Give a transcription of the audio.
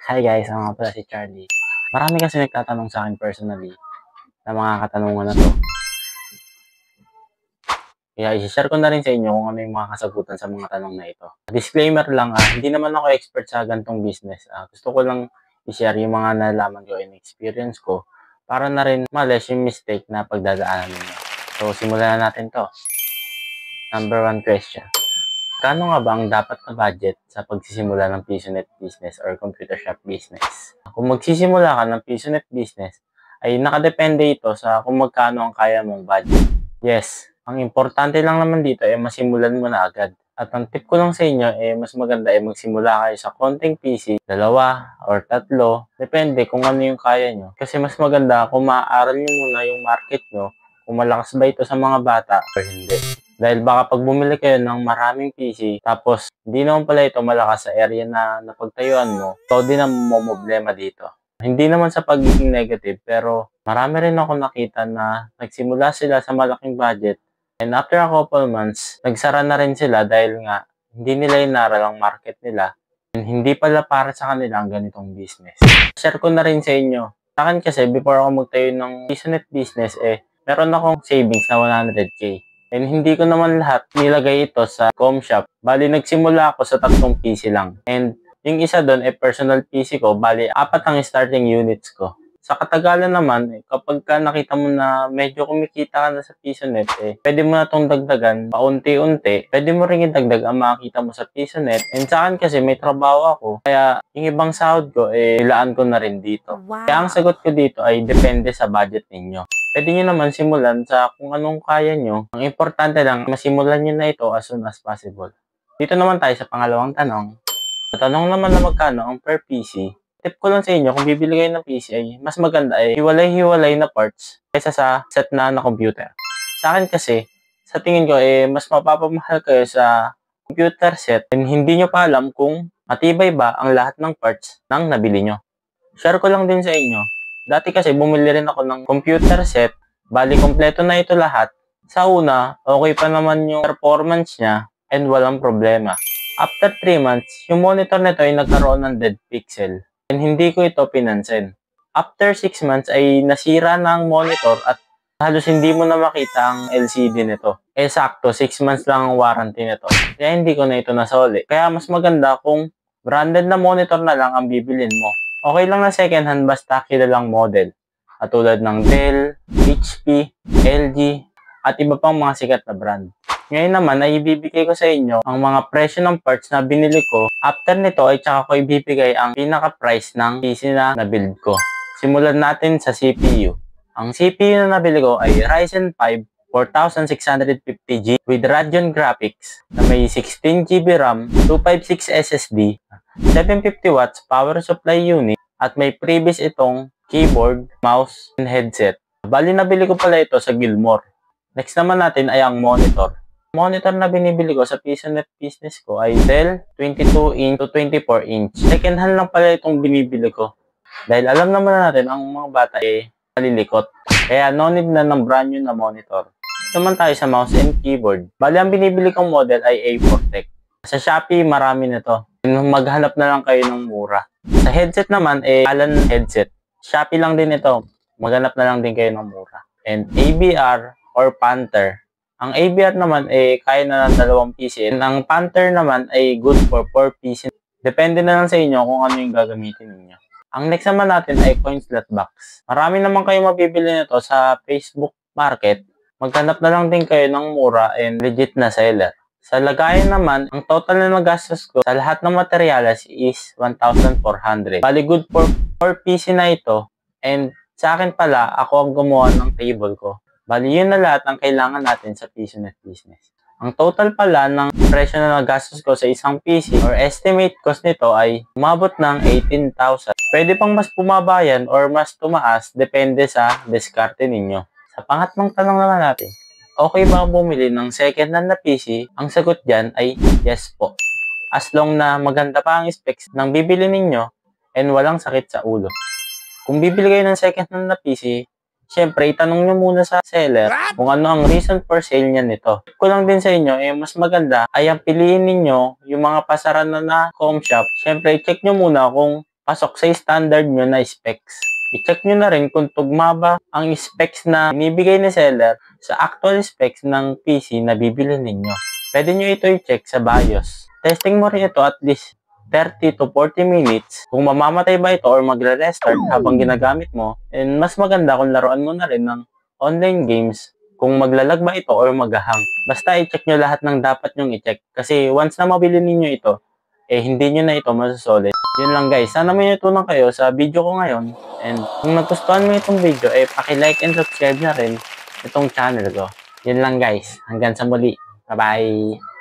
Hi guys, ako nga pala si Charlie. Marami kasi nagtatanong sa akin personally na mga katanungan na 'to. Kaya i-share ko na rin sa inyo kung ano yung mga kasagutan sa mga tanong na ito. Disclaimer lang, hindi naman ako expert sa ganitong business. Gusto ko lang i-share yung mga nalaman ko and experience ko para na rin ma-less yung mistake na pagdadaanan niyo. So, simulan na natin 'to. Number 1 question. Kano nga ba ang dapat na budget sa pagsisimula ng PisoNet business or computer shop business? Kung magsisimula ka ng PisoNet business, ay nakadepende ito sa kung magkano ang kaya mong budget. Yes, ang importante lang naman dito ay masimulan mo na agad. At ang tip ko lang sa inyo mas maganda ay magsimula kayo sa konting PC, dalawa or tatlo, depende kung ano yung kaya nyo. Kasi mas maganda kung maaaral nyo muna yung market nyo, kung malakas ba ito sa mga bata or hindi. Dahil baka pag bumili kayo ng maraming PC, tapos hindi naman pala ito malakas sa area na napagtayuan mo, so din ang problema dito. Hindi naman sa pagiging negative, pero marami rin ako nakita na nagsimula sila sa malaking budget and after a couple months, nagsara na rin sila dahil nga hindi nila inaral ang market nila and hindi pala para sa kanila ang ganitong business. Share ko na rin sa inyo. Sa akin kasi, before ako magtayo ng PisoNet business, meron akong savings na 100k. And hindi ko naman lahat nilagay ito sa com shop. Bali, nagsimula ako sa 3 PC lang. And yung isa doon personal PC ko. Bali, 4 ang starting units ko. Sa katagalan naman, kapag ka nakita mo na medyo kumikita ka na sa PisoNet, pwede mo na itong dagdagan paunti-unti. Pwede mo rin idagdag ang makikita mo sa PisoNet. And sa akin kasi may trabaho ako. Kaya yung ibang sahod ko, nilaan ko na rin dito. Wow. Kaya ang sagot ko dito ay depende sa budget ninyo. Pwede nyo naman simulan sa kung anong kaya nyo. Ang importante lang, masimulan nyo na ito as soon as possible. Dito naman tayo sa pangalawang tanong. Tanong naman na magkano ang per PC. Tip ko lang sa inyo, kung bibili kayo ng PC ay mas maganda ay hiwalay-hiwalay na parts kaysa sa set na computer. Sa akin kasi, sa tingin ko mas mapapamahal kayo sa computer set and hindi nyo pa alam kung matibay ba ang lahat ng parts ng nabili nyo. Share ko lang din sa inyo. Dati kasi bumili rin ako ng computer set. Bali, kompleto na ito lahat. Sa una, okay pa naman yung performance niya and walang problema. After 3 months, yung monitor nito ay nagkaroon ng dead pixel. And hindi ko ito pinansin. After 6 months ay nasira na ang monitor at halos hindi mo na makita ang LCD nito. Sakto, 6 months lang ang warranty nito. Kaya hindi ko na ito nasoli. Kaya mas maganda kung branded na monitor na lang ang bibilin mo. Okay lang na second hand basta kilalang model. Katulad ng Dell, HP, LG, at iba pang mga sikat na brand. Ngayon naman ay ibibigay ko sa inyo ang mga presyo ng parts na binili ko. After nito ay tsaka ko ibibigay ang pinaka-price ng PC na nabuild ko. Simulan natin sa CPU. Ang CPU na nabili ko ay Ryzen 5 4650G with Radeon graphics na may 16GB RAM, 256 SSD, 750 watts power supply unit, at may previous itong keyboard, mouse, and headset. Bali, nabili ko pala ito sa Gilmore. Next naman natin ay ang monitor. Monitor na binibili ko sa PisoNet business ko ay Dell 22 inch to 24 inch. Second hand lang pala itong binibili ko. Dahil alam naman natin ang mga bata malilikot. Kaya no need na ng brand new na monitor. Naman tayo sa mouse and keyboard. Bali, ang binibili kong model ay A4 Tech. Sa Shopee, marami nito. Maghanap na lang kayo ng mura. Sa headset naman, Alan headset. Shopee lang din ito. Maghanap na lang din kayo ng mura. And ABR or Panther. Ang ABR naman, kaya na ng 2 PC. And ang Panther naman ay good for 4 PC. Depende na lang sa inyo kung ano yung gagamitin ninyo. Ang next naman natin ay coin slot box. Marami naman kayo mabibili nito sa Facebook Market. Maghanap na lang din kayo ng mura and legit na seller. Sa lagayan naman, ang total na nagastos ko sa lahat ng materyales is 1,400. Bali, good for 4 PC na ito. And sa akin pala, ako ang gumawa ng table ko. Bali, yun na lahat ang kailangan natin sa PisoNet business. Ang total pala ng presyo na nagastos ko sa isang PC or estimate cost nito ay umabot ng 18,000. Pwede pang mas pumabayan or mas tumaas depende sa diskarte ninyo. Sa pangatlong tanong naman natin, okay ba bumili ng second hand na PC? Ang sagot dyan ay yes po. As long na maganda pa ang specs ng bibili ninyo and walang sakit sa ulo. Kung bibili kayo ng second hand na PC, syempre itanong nyo muna sa seller kung ano ang reason for sale niya nito. Ko lang din sa inyo, mas maganda ay ang piliin ninyo yung mga pasaran na com shop. Syempre, check nyo muna kung pasok sa standard nyo na specs. I-check nyo na rin kung tugma ba ang specs na binibigay ni seller sa actual specs ng PC na bibili ninyo. Pwede nyo ito i-check sa BIOS. Testing mo rin ito at least 30 to 40 minutes kung mamamatay ba ito or magre-restart habang ginagamit mo. And mas maganda kung laruan mo na rin ng online games kung maglalag ba ito or maghahang. Basta i-check nyo lahat ng dapat nyong i-check. Kasi once na mabili ninyo ito, hindi nyo na ito masusolid. Yun lang guys. Sana may natutunan kayo sa video ko ngayon. And kung nagustuhan mo itong video, paki-like and subscribe na rin itong channel ko. Yun lang guys. Hanggang sa muli. Bye-bye!